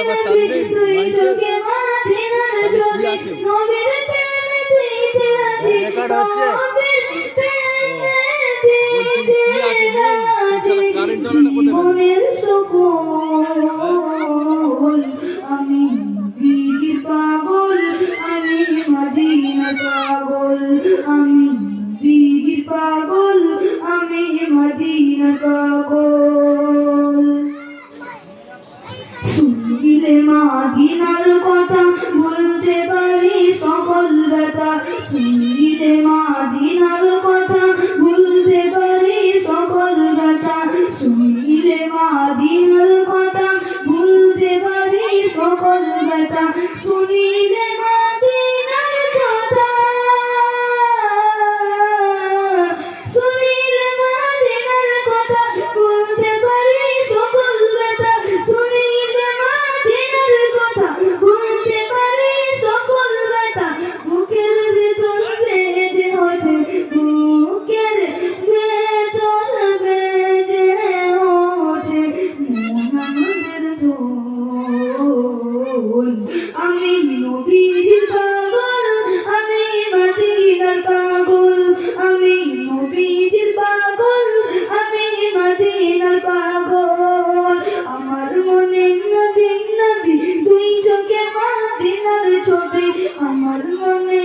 নবীর তুই চোখে মদিনার ছবি নবীর প্রেমে তুই তেরাজি নবীর প্রেমে জীবনের সকল আমি নবীর পাগল আমি মদিনার পাগল আমি নবীর পাগল আমি মদিনার পাগল শুনিলে মদিনার কথা বলতে পারি সকল ব্যথা শুনিলে মদিনার কথা বলতে পারি সকল ব্যথা শুনিলে মদিনার কথা বলতে পারি সকল ব্যথা শুনিলে মদিনার কথা শুনিলে মদিনার কথা বলতে পারি সকল ব্যথা শুনিলে মদিনার কথা বলতে পারি সকল ব্যথা বুকের ভেতর বেজে ওঠে বুকের ভেতর বেজে ওঠে আনন্দের দোল আমি নবীর পাগল আমি মদিনার পাগল আমি নবীর পাগল আমি মদিনার পাগল আমার মনে নবী নবী দুই চোখে মদিনার ছবি আমার মনে